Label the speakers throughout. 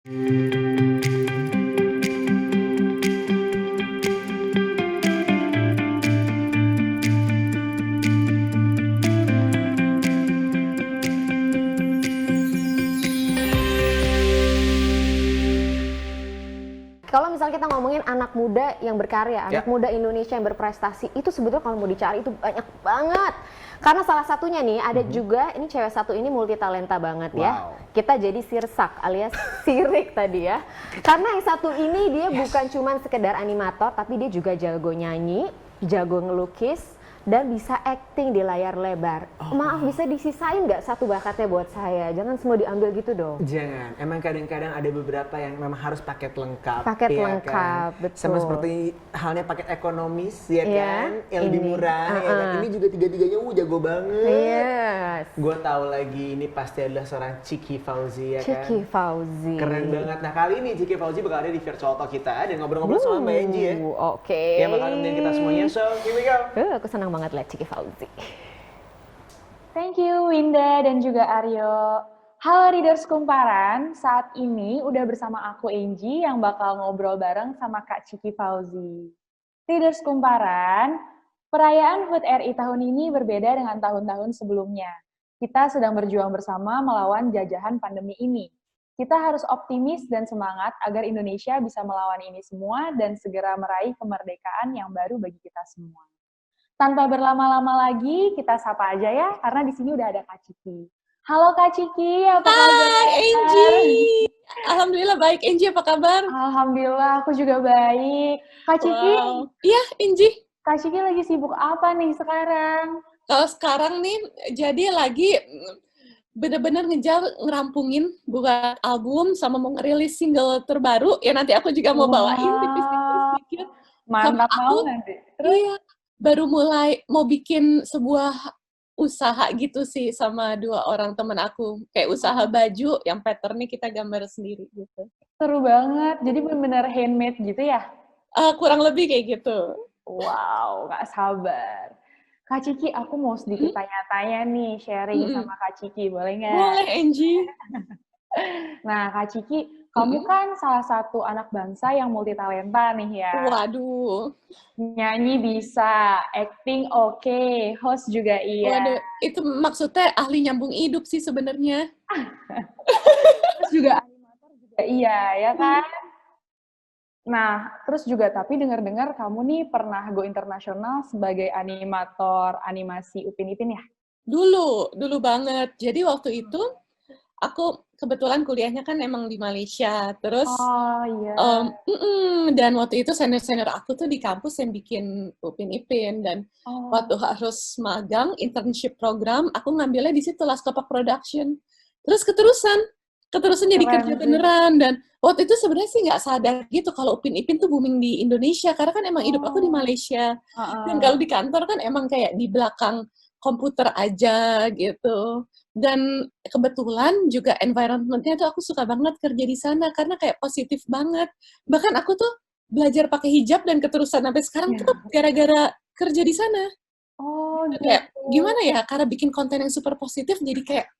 Speaker 1: Kalau misalnya kita ngomongin anak muda yang berkarya, anak muda Indonesia yang berprestasi, itu sebetulnya kalau mau dicari itu banyak banget. Karena salah satunya nih, ada juga, ini cewek satu ini multi talenta banget ya. Kita jadi sirsak alias sirik tadi ya. Karena yang satu ini dia bukan cuman sekedar animator, tapi dia juga jago nyanyi, jago ngelukis, dan bisa acting di layar lebar. Maaf, bisa disisain nggak satu bakatnya buat saya? Jangan semua diambil gitu dong.
Speaker 2: Jangan, emang kadang-kadang ada beberapa yang memang harus paket lengkap.
Speaker 1: Paket
Speaker 2: ya
Speaker 1: lengkap,
Speaker 2: kan?
Speaker 1: betul.
Speaker 2: Sama seperti halnya paket ekonomis, ya kan? Yang lebih murah, ya kan? Ini juga tiga-tiganya jago banget.
Speaker 1: Yes.
Speaker 2: Gue tahu lagi ini pasti adalah seorang Ciki Fauzi, ya kan?
Speaker 1: Ciki Fauzi.
Speaker 2: Keren banget. Nah kali ini Ciki Fauzi bakal ada di virtual talk kita dan ngobrol-ngobrol sama Mbak Angie ya.
Speaker 1: Oke.
Speaker 2: Ya bakal nemenin kita semuanya, so here we go.
Speaker 1: Aku senang banget lihat Ciki Fauzi.
Speaker 3: Thank you Winda dan juga Aryo. Halo Readers Kumparan, saat ini udah bersama aku Angie yang bakal ngobrol bareng sama Kak Ciki Fauzi. Readers Kumparan, perayaan HUT RI tahun ini berbeda dengan tahun-tahun sebelumnya. Kita sedang berjuang bersama melawan jajahan pandemi ini. Kita harus optimis dan semangat agar Indonesia bisa melawan ini semua dan segera meraih kemerdekaan yang baru bagi kita semua. Tanpa berlama-lama lagi, kita sapa aja ya, karena di sini udah ada Kak Ciki. Halo Kak Ciki, apa kabar?
Speaker 4: Hai Angie, alhamdulillah baik. Angie apa kabar?
Speaker 3: Alhamdulillah, aku juga baik. Kak Ciki,
Speaker 4: Iya Angie.
Speaker 3: Kak Ciki lagi sibuk apa nih sekarang?
Speaker 4: Kalau sekarang nih, jadi lagi bener-bener ngejar ngerampungin buat album sama mau ngerilis single terbaru. Ya nanti aku juga mau bawain tipis-tipis sedikit.
Speaker 3: Mantap
Speaker 4: aku,
Speaker 3: nanti. Terus?
Speaker 4: Iya, baru mulai mau bikin sebuah usaha gitu sih sama dua orang temen aku. Kayak usaha baju yang patternnya kita gambar sendiri gitu.
Speaker 3: Seru banget. Jadi benar-benar handmade gitu ya?
Speaker 4: Kurang lebih kayak gitu.
Speaker 3: Wow, gak sabar. Kak Ciki, aku mau sedikit tanya-tanya nih, sharing sama Kak Ciki, boleh nggak?
Speaker 4: Boleh, Angie.
Speaker 3: Nah, Kak Ciki, kamu kan salah satu anak bangsa yang multitalenta nih ya.
Speaker 4: Waduh.
Speaker 3: Nyanyi bisa, acting oke, host juga iya.
Speaker 4: Waduh, itu maksudnya ahli nyambung hidup sih sebenarnya.
Speaker 3: Terus juga animator juga iya, ya kan? Nah, terus juga tapi dengar-dengar kamu nih pernah go internasional sebagai animator animasi Upin Ipin ya?
Speaker 4: Dulu banget. Jadi waktu itu aku kebetulan kuliahnya kan emang di Malaysia. Terus, dan waktu itu senior-senior aku tuh di kampus yang bikin Upin Ipin. Dan waktu harus magang, internship program, aku ngambilnya di situ, Laskopak Production. Terus keterusan jadi kerja beneran. Dan waktu itu sebenarnya sih nggak sadar gitu kalau Upin Ipin tuh booming di Indonesia. Karena kan emang hidup aku di Malaysia. Dan kalau di kantor kan emang kayak di belakang komputer aja gitu. Dan kebetulan juga environment-nya tuh aku suka banget kerja di sana karena kayak positif banget. Bahkan aku tuh belajar pakai hijab dan keterusan sampai sekarang tuh gara-gara kerja di sana.
Speaker 3: Oh, gitu.
Speaker 4: Kayak gimana ya? Karena bikin konten yang super positif jadi kayak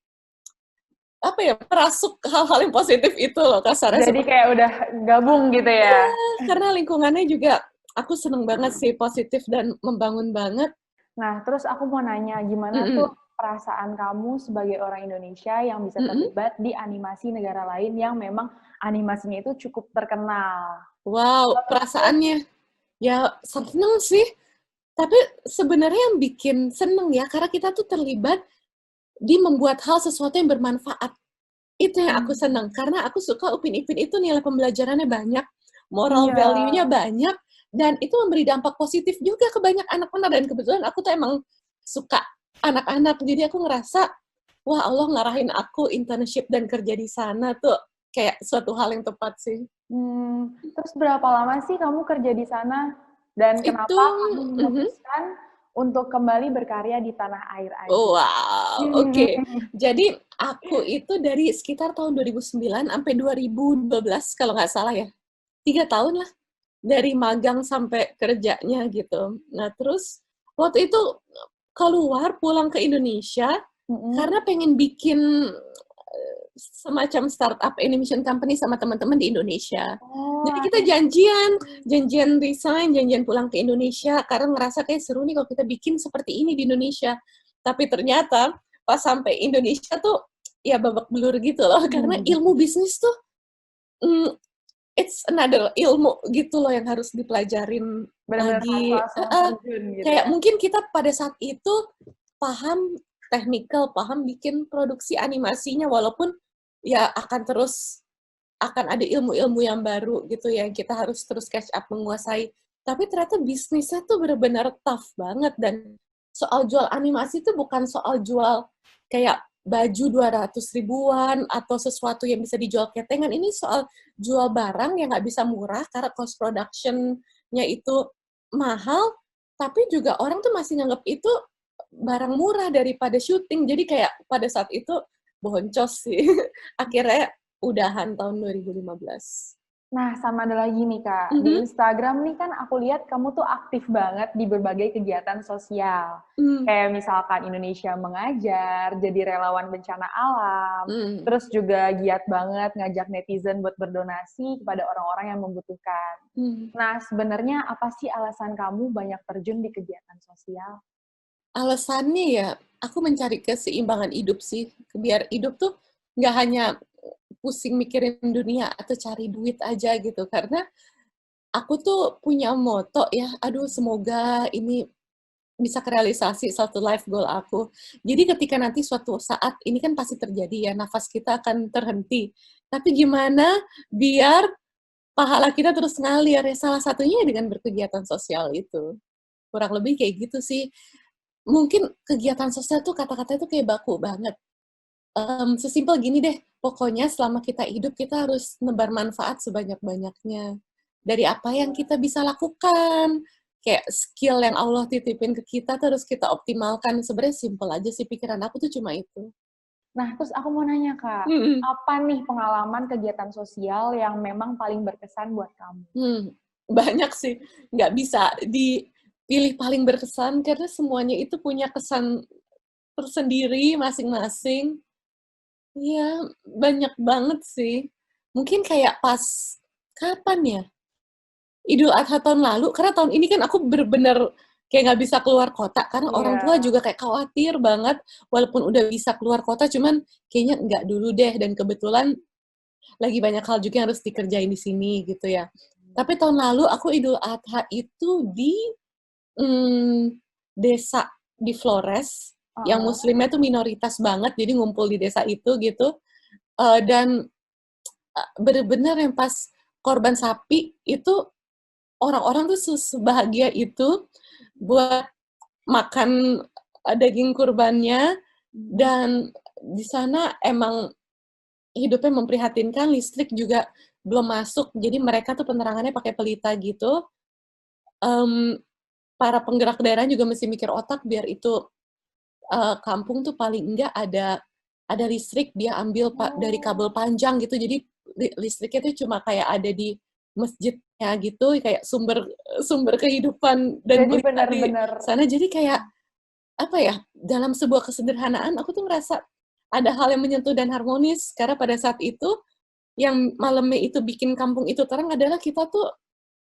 Speaker 4: apa ya, merasuk hal-hal yang positif itu loh kasarnya.
Speaker 3: Jadi kayak udah gabung gitu ya?
Speaker 4: Karena lingkungannya juga aku seneng banget sih, positif dan membangun banget.
Speaker 3: Nah, terus aku mau nanya, gimana tuh perasaan kamu sebagai orang Indonesia yang bisa terlibat di animasi negara lain yang memang animasinya itu cukup terkenal?
Speaker 4: Wow, perasaannya ya seneng sih. Tapi sebenarnya yang bikin seneng ya, karena kita tuh terlibat di membuat hal sesuatu yang bermanfaat. Itu yang aku seneng, karena aku suka Upin Ipin itu nilai pembelajarannya banyak, moral value-nya banyak, dan itu memberi dampak positif juga ke banyak anak-anak. Dan kebetulan aku tuh emang suka anak-anak, jadi aku ngerasa, wah Allah ngarahin aku internship dan kerja di sana tuh kayak suatu hal yang tepat sih.
Speaker 3: Terus berapa lama sih kamu kerja di sana? Dan kenapa kamu memutuskan untuk kembali berkarya di tanah air aja?
Speaker 4: Wow, oke. Jadi aku itu dari sekitar tahun 2009 sampai 2012 kalau nggak salah ya. 3 tahun lah. Dari magang sampai kerjanya gitu. Nah terus waktu itu keluar pulang ke Indonesia karena pengen bikin semacam startup animation company sama teman-teman di Indonesia.
Speaker 3: Oh,
Speaker 4: Jadi kita janjian resign, janjian pulang ke Indonesia karena ngerasa kayak seru nih kalau kita bikin seperti ini di Indonesia. Tapi ternyata pas sampai Indonesia tuh ya babak belur gitu loh, karena ilmu bisnis tuh it's another ilmu gitu loh yang harus dipelajarin
Speaker 3: benar-benar
Speaker 4: lagi.
Speaker 3: langsung terjun gitu
Speaker 4: Kayak
Speaker 3: ya.
Speaker 4: mungkin kita pada saat itu paham technical, paham bikin produksi animasinya, walaupun ya akan ada ilmu-ilmu yang baru gitu ya, kita harus terus catch up menguasai. Tapi ternyata bisnisnya tuh benar-benar tough banget, dan soal jual animasi tuh bukan soal jual kayak baju 200 ribuan atau sesuatu yang bisa dijual ketengan. Ini soal jual barang yang nggak bisa murah karena cost production-nya itu mahal, tapi juga orang tuh masih nganggap itu barang murah daripada syuting. Jadi kayak pada saat itu boncos sih. Akhirnya udahan tahun 2015.
Speaker 3: Nah, sama ada lagi nih Kak, di Instagram nih kan aku lihat kamu tuh aktif banget di berbagai kegiatan sosial. Kayak misalkan Indonesia Mengajar, jadi relawan bencana alam, terus juga giat banget ngajak netizen buat berdonasi kepada orang-orang yang membutuhkan. Nah, sebenarnya apa sih alasan kamu banyak terjun di kegiatan sosial?
Speaker 4: Alasannya ya, aku mencari keseimbangan hidup sih. Biar hidup tuh nggak hanya pusing mikirin dunia atau cari duit aja gitu. Karena aku tuh punya moto ya, aduh semoga ini bisa kerealisasi satu life goal aku. Jadi ketika nanti suatu saat, ini kan pasti terjadi ya, nafas kita akan terhenti. Tapi gimana biar pahala kita terus ngalir? Ya, salah satunya dengan berkegiatan sosial itu. Kurang lebih kayak gitu sih. Mungkin kegiatan sosial tuh kata-katanya tuh kayak baku banget. Sesimpel gini deh, pokoknya selama kita hidup kita harus nebar manfaat sebanyak-banyaknya. Dari apa yang kita bisa lakukan, kayak skill yang Allah titipin ke kita terus kita optimalkan. Sebenarnya simpel aja sih, pikiran aku tuh cuma itu.
Speaker 3: Nah, terus aku mau nanya Kak, apa nih pengalaman kegiatan sosial yang memang paling berkesan buat kamu?
Speaker 4: Banyak sih, nggak bisa dipilih paling berkesan karena semuanya itu punya kesan tersendiri masing-masing. Iya, banyak banget sih. Mungkin kayak pas, kapan ya? Idul Adha tahun lalu, karena tahun ini kan aku bener-bener kayak nggak bisa keluar kota, karena orang tua juga kayak khawatir banget, walaupun udah bisa keluar kota, cuman kayaknya nggak dulu deh, dan kebetulan lagi banyak hal juga yang harus dikerjain di sini, gitu ya. Tapi tahun lalu aku Idul Adha itu di desa di Flores, yang muslimnya tuh minoritas banget, jadi ngumpul di desa itu gitu. Dan bener-bener yang pas korban sapi itu orang-orang tuh sebahagia itu buat makan daging kurbannya, dan di sana emang hidupnya memprihatinkan, listrik juga belum masuk, jadi mereka tuh penerangannya pakai pelita gitu. Para penggerak daerah juga mesti mikir otak biar itu kampung tuh paling enggak ada listrik, dia ambil dari kabel panjang gitu, jadi listriknya tuh cuma kayak ada di masjidnya gitu, kayak sumber kehidupan dan
Speaker 3: Jadi
Speaker 4: berita di
Speaker 3: benar-benar
Speaker 4: sana. Jadi kayak apa ya, dalam sebuah kesederhanaan aku tuh ngerasa ada hal yang menyentuh dan harmonis, karena pada saat itu yang malamnya itu bikin kampung itu terang adalah kita tuh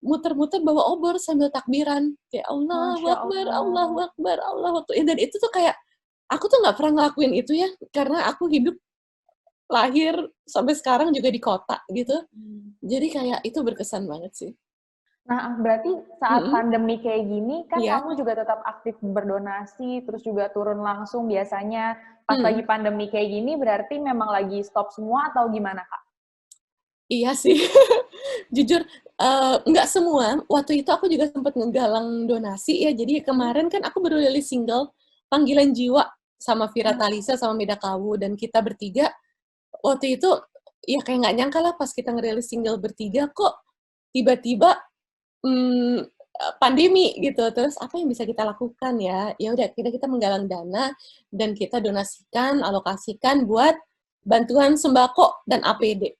Speaker 4: muter-muter bawa obor sambil takbiran, kayak Allahu
Speaker 3: Masya
Speaker 4: Akbar,
Speaker 3: Allah.
Speaker 4: Allahu Akbar, Allahu Akbar. Dan itu tuh kayak aku tuh nggak pernah ngelakuin itu ya, karena aku hidup lahir sampai sekarang juga di kota gitu. Jadi kayak itu berkesan banget sih.
Speaker 3: Nah, berarti saat pandemi kayak gini, kan
Speaker 4: Iya.
Speaker 3: kamu juga tetap aktif berdonasi, terus juga turun langsung biasanya. Pas lagi pandemi kayak gini, berarti memang lagi stop semua atau gimana, Kak?
Speaker 4: Iya sih. Jujur, nggak semua. Waktu itu aku juga sempat ngegalang donasi ya. Jadi kemarin kan aku baru rilis single Panggilan Jiwa sama Vira Talisa sama Meda Kawu, dan kita bertiga waktu itu ya kayak nggak nyangka lah pas kita ngerilis single bertiga kok tiba-tiba pandemi gitu. Terus apa yang bisa kita lakukan ya? Ya udah kita menggalang dana dan kita donasikan, alokasikan buat bantuan sembako dan APD.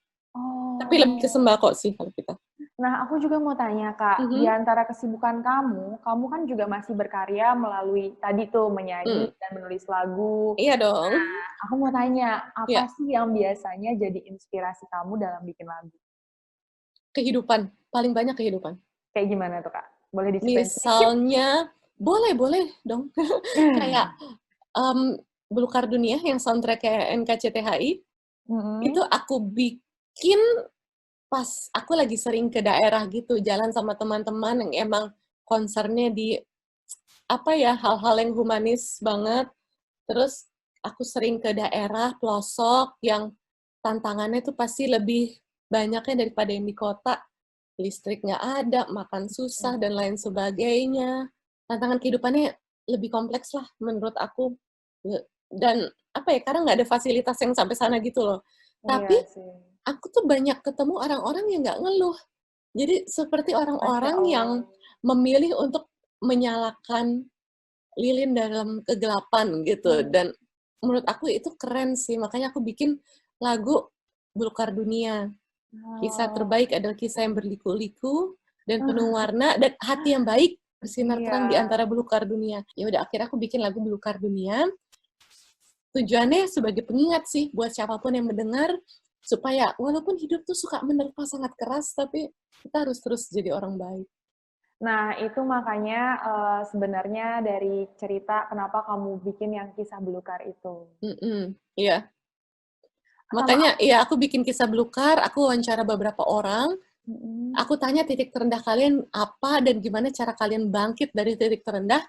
Speaker 4: Tapi lebih ke sembako sih kalau kita.
Speaker 3: Nah, aku juga mau tanya, Kak, di antara kesibukan kamu kan juga masih berkarya melalui tadi tuh menyanyi dan menulis lagu.
Speaker 4: Iya dong.
Speaker 3: Nah, aku mau tanya,
Speaker 4: Ya,
Speaker 3: apa sih yang biasanya jadi inspirasi kamu dalam bikin lagu?
Speaker 4: kehidupan. Paling banyak kehidupan.
Speaker 3: Kayak gimana tuh, Kak? Boleh diceritain sedikit?
Speaker 4: Misalnya, boleh dong. Kayak Belukar Dunia yang soundtrack-nya NKCTHI, itu
Speaker 3: Mm-mm.
Speaker 4: aku bikin pas aku lagi sering ke daerah gitu, jalan sama teman-teman yang emang concern-nya di apa ya, hal-hal yang humanis banget. Terus aku sering ke daerah pelosok yang tantangannya tuh pasti lebih banyaknya daripada yang di kota. Listrik nggak ada, makan susah, dan lain sebagainya. Tantangan kehidupannya lebih kompleks lah menurut aku. Dan apa ya, karena nggak ada fasilitas yang sampai sana gitu loh.
Speaker 3: Iya
Speaker 4: Tapi
Speaker 3: sih.
Speaker 4: aku tuh banyak ketemu orang-orang yang nggak ngeluh. Jadi seperti
Speaker 3: Masya
Speaker 4: orang-orang yang
Speaker 3: Allah.
Speaker 4: memilih untuk menyalakan lilin dalam kegelapan gitu.
Speaker 3: Hmm.
Speaker 4: Dan menurut aku itu keren sih. Makanya aku bikin lagu Belukar Dunia. Kisah
Speaker 3: Oh.
Speaker 4: terbaik adalah kisah yang berliku-liku dan penuh warna dan hati yang baik bersinar terang di
Speaker 3: Iya.
Speaker 4: antara belukar dunia. Ya udah akhirnya aku bikin lagu Belukar Dunia. Tujuannya sebagai pengingat sih buat siapapun yang mendengar supaya walaupun hidup tuh suka menerpa sangat keras tapi kita harus terus jadi orang baik.
Speaker 3: Nah, itu makanya sebenarnya dari cerita kenapa kamu bikin yang kisah belukar itu.
Speaker 4: Iya.
Speaker 3: Sama
Speaker 4: Makanya
Speaker 3: aku.
Speaker 4: ya aku bikin kisah belukar, aku wawancara beberapa orang,
Speaker 3: Mm-mm.
Speaker 4: aku tanya titik terendah kalian apa dan gimana cara kalian bangkit dari titik terendah.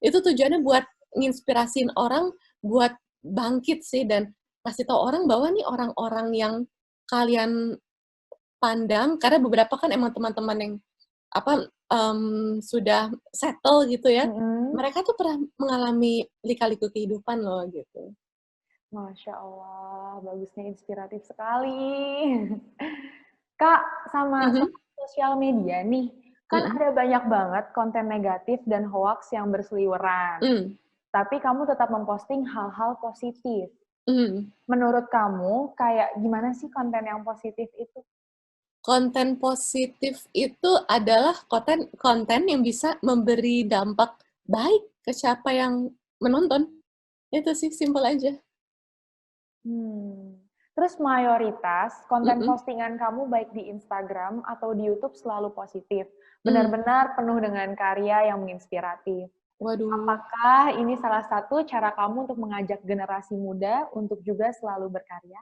Speaker 4: Itu tujuannya buat nginspirasiin orang buat bangkit sih dan kasih tahu orang bahwa nih orang-orang yang kalian pandang karena beberapa kan emang teman-teman yang apa sudah settle gitu ya.
Speaker 3: Mm-mm.
Speaker 4: Mereka tuh pernah mengalami lika-liku kehidupan loh gitu.
Speaker 3: Masya Allah, bagusnya inspiratif sekali. Kak, sama
Speaker 4: Mhm,
Speaker 3: soal sosial media nih, kan
Speaker 4: mhm,
Speaker 3: ada banyak banget konten negatif dan hoaks yang berseliweran.
Speaker 4: mhm,
Speaker 3: Tapi kamu tetap memposting hal-hal positif.
Speaker 4: mhm.
Speaker 3: Menurut kamu, kayak gimana sih konten yang positif itu?
Speaker 4: Konten positif itu adalah konten konten yang bisa memberi dampak baik ke siapa yang menonton. Itu sih, simpel aja.
Speaker 3: Hmm. Terus mayoritas konten
Speaker 4: Mhm,
Speaker 3: postingan kamu baik di Instagram atau di YouTube selalu positif.
Speaker 4: mmm.
Speaker 3: Benar-benar penuh dengan karya yang menginspiratif.
Speaker 4: Waduh,
Speaker 3: Apakah ini salah satu cara kamu untuk mengajak generasi muda untuk juga selalu berkarya?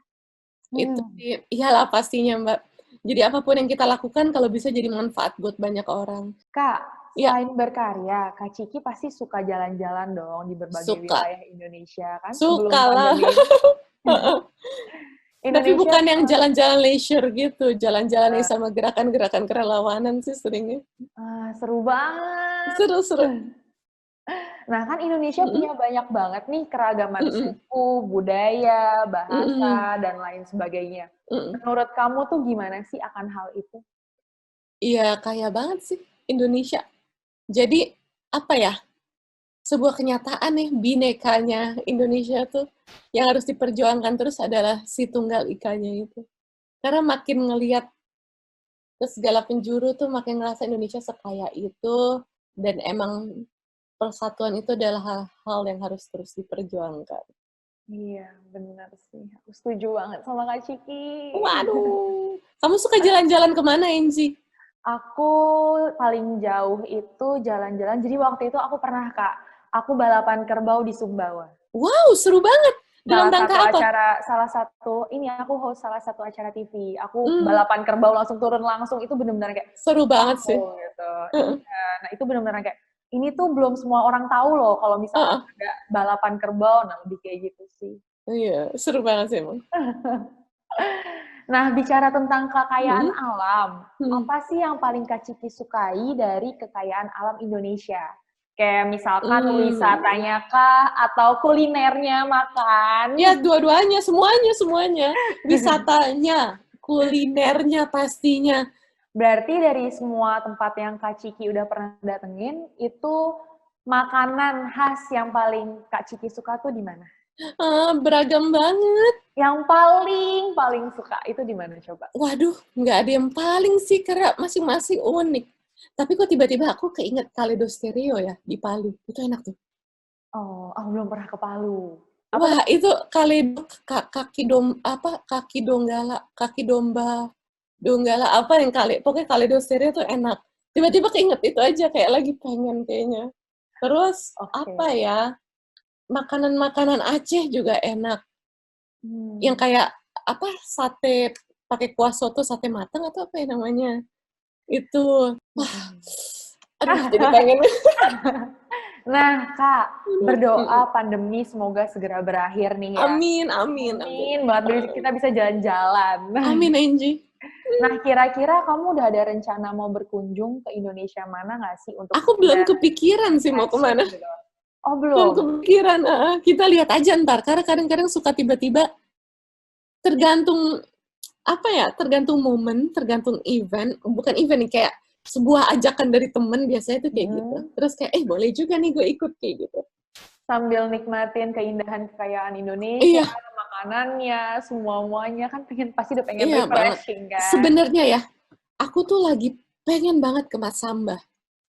Speaker 4: itu
Speaker 3: Hmm.
Speaker 4: sih iyalah pastinya, Mbak. Jadi apapun yang kita lakukan kalau bisa jadi manfaat buat banyak orang.
Speaker 3: Kak,
Speaker 4: Ya,
Speaker 3: selain berkarya, Kak Ciki pasti suka jalan-jalan dong di berbagai
Speaker 4: suka.
Speaker 3: wilayah Indonesia kan sebelum
Speaker 4: Sukalah.
Speaker 3: pandemi.
Speaker 4: Heeh. Tapi
Speaker 3: Indonesia
Speaker 4: bukan yang jalan-jalan leisure gitu, jalan-jalan yang
Speaker 3: eh,
Speaker 4: sama gerakan-gerakan kerelawanan sih seringnya.
Speaker 3: seru banget.
Speaker 4: Seru-seru.
Speaker 3: Nah, kan Indonesia
Speaker 4: Mhm,
Speaker 3: punya banyak banget nih keragaman
Speaker 4: mhm,
Speaker 3: suku, budaya,
Speaker 4: mhm,
Speaker 3: bahasa, dan lain sebagainya.
Speaker 4: mhm.
Speaker 3: Menurut kamu tuh gimana sih akan hal itu?
Speaker 4: Iya, kaya banget sih Indonesia. Jadi, apa ya, sebuah kenyataan nih, binekanya Indonesia tuh yang harus diperjuangkan terus adalah si tunggal ikanya itu. Karena makin ngelihat ke segala penjuru tuh makin ngerasa Indonesia sekaya itu, dan emang persatuan itu adalah hal-hal yang harus terus diperjuangkan.
Speaker 3: Iya, benar sih. Aku setuju banget sama Kak Ciki.
Speaker 4: Waduh, kamu suka jalan-jalan kemana, Enzi?
Speaker 3: Aku paling jauh itu jalan-jalan. Jadi waktu itu aku pernah, Kak, aku balapan kerbau di Sumbawa.
Speaker 4: Wow, seru banget. Dalam rangka apa?
Speaker 3: Ini aku host salah satu acara TV. Aku
Speaker 4: Hmm,
Speaker 3: balapan kerbau langsung turun langsung, itu benar-benar kayak
Speaker 4: seru banget sih.
Speaker 3: wow gitu. Iya, nah itu benar-benar kayak ini tuh belum semua orang tahu loh kalau misalkan
Speaker 4: Heeh.
Speaker 3: ada balapan kerbau, nah lebih kayak gitu sih.
Speaker 4: Iya, seru banget sih emang.
Speaker 3: Nah, bicara tentang kekayaan
Speaker 4: Mhm,
Speaker 3: alam,
Speaker 4: mhm,
Speaker 3: apa sih yang paling Kak Ciki sukai dari kekayaan alam Indonesia? Kayak misalkan
Speaker 4: mmm.
Speaker 3: wisatanya kah, atau kulinernya makan?
Speaker 4: Ya, dua-duanya, semuanya semuanya. Wisatanya, kulinernya pastinya.
Speaker 3: Berarti dari semua tempat yang Kak Ciki udah pernah datengin, itu makanan khas yang paling Kak Ciki suka tuh di mana?
Speaker 4: Beragam banget.
Speaker 3: Yang paling suka itu di mana coba?
Speaker 4: Waduh, nggak ada yang paling sih, karena masing-masing unik. Tapi kok tiba-tiba aku keinget Kaleidostereo ya, di Palu. Itu enak tuh.
Speaker 3: Oh, aku belum pernah ke Palu.
Speaker 4: Wah, itu kaki domba, donggala apa yang pokoknya Kaleidostereo tuh enak. Tiba-tiba keinget itu aja, kayak lagi pengen kayaknya. Terus, apa ya, makanan-makanan Aceh juga enak. Yang kayak, sate, pakai kuah soto, sate matang atau apa ya namanya. Itu, wah, aduh, jadi pengen.
Speaker 3: Nah, Kak, berdoa pandemi semoga segera berakhir nih ya.
Speaker 4: Amin.
Speaker 3: Banget, kita bisa jalan-jalan.
Speaker 4: Amin, Angie.
Speaker 3: Nah, kira-kira kamu udah ada rencana mau berkunjung ke Indonesia mana nggak sih?
Speaker 4: Aku belum kepikiran sih mau kemana.
Speaker 3: Oh,
Speaker 4: Belum kepikiran. Kita lihat aja ntar, karena kadang-kadang suka tiba-tiba tergantung momen, tergantung event, bukan event nih, kayak sebuah ajakan dari temen biasanya tuh kayak gitu. Terus kayak, boleh juga nih gue ikut kayak gitu.
Speaker 3: Sambil nikmatin keindahan kekayaan Indonesia, makanannya, semuanya kan pasti udah pengen refreshing kan.
Speaker 4: Sebenarnya ya, aku tuh lagi pengen banget ke Masamba.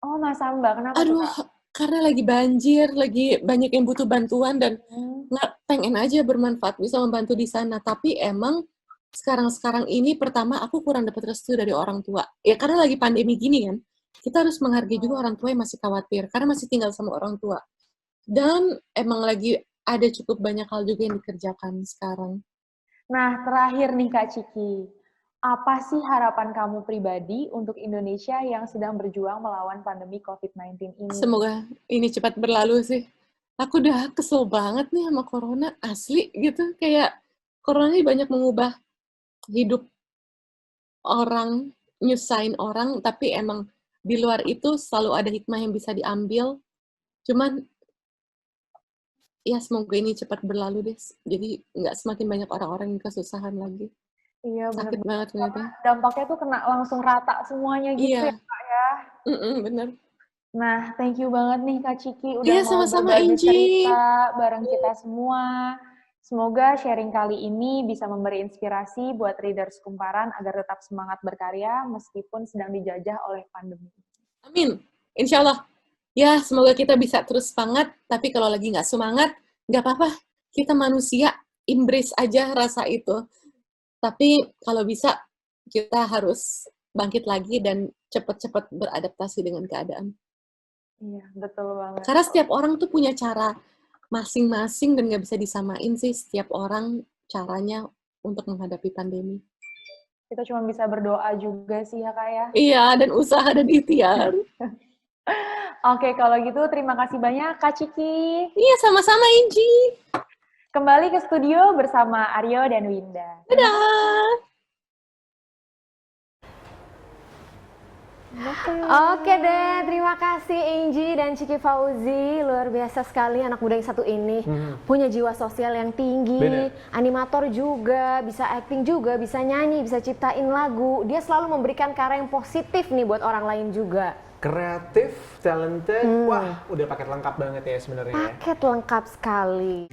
Speaker 3: Oh, Masamba, kenapa
Speaker 4: tuh,
Speaker 3: Kak?
Speaker 4: Karena lagi banjir, lagi banyak yang butuh bantuan dan nggak pengen aja bermanfaat, bisa membantu di sana. Tapi emang sekarang ini pertama aku kurang dapat restu dari orang tua. Ya karena lagi pandemi gini kan, kita harus menghargai juga orang tua yang masih khawatir karena masih tinggal sama orang tua. Dan emang lagi ada cukup banyak hal juga yang dikerjakan sekarang.
Speaker 3: Nah, terakhir nih Kak Ciki, apa sih harapan kamu pribadi untuk Indonesia yang sedang berjuang melawan pandemi COVID-19 ini?
Speaker 4: Semoga ini cepat berlalu sih. Aku udah kesel banget nih sama corona, asli gitu. Kayak corona ini banyak mengubah hidup orang, nyusahin orang, tapi emang di luar itu selalu ada hikmah yang bisa diambil. Cuman, ya semoga ini cepat berlalu deh. Jadi nggak semakin banyak orang-orang yang kesusahan lagi.
Speaker 3: Iya,
Speaker 4: sakit banget ternyata.
Speaker 3: Dampaknya tuh kena langsung rata semuanya gitu ya, Kak ya.
Speaker 4: Bener.
Speaker 3: Nah, thank you banget nih Kak Ciki udah mau
Speaker 4: sama-sama,
Speaker 3: berbagi
Speaker 4: Inji.
Speaker 3: cerita bareng kita semua. Semoga sharing kali ini bisa memberi inspirasi buat readers Kumparan agar tetap semangat berkarya meskipun sedang dijajah oleh pandemi.
Speaker 4: Amin. Insya Allah. Ya, semoga kita bisa terus semangat, tapi kalau lagi nggak semangat, nggak apa-apa. Kita manusia, embrace aja rasa itu. Tapi kalau bisa, kita harus bangkit lagi dan cepat-cepat beradaptasi dengan keadaan.
Speaker 3: Iya, betul banget.
Speaker 4: Karena setiap orang tuh punya cara masing-masing dan nggak bisa disamain sih setiap orang caranya untuk menghadapi pandemi.
Speaker 3: Kita cuma bisa berdoa juga sih ya Kak ya.
Speaker 4: Iya, dan usaha dan ikhtiar.
Speaker 3: Oke, kalau gitu terima kasih banyak Kak Ciki.
Speaker 4: Iya, sama-sama Inji.
Speaker 3: Kembali ke studio bersama Aryo dan Winda.
Speaker 4: Dadah!
Speaker 1: Oke deh, terima kasih Angie dan Ciki Fauzi. Luar biasa sekali anak muda yang satu ini. Punya jiwa sosial yang tinggi, animator juga, bisa acting juga, bisa nyanyi, bisa ciptain lagu. Dia selalu memberikan karya yang positif nih buat orang lain juga.
Speaker 2: Kreatif, talented, wah udah paket lengkap banget ya sebenarnya.
Speaker 1: Paket lengkap sekali.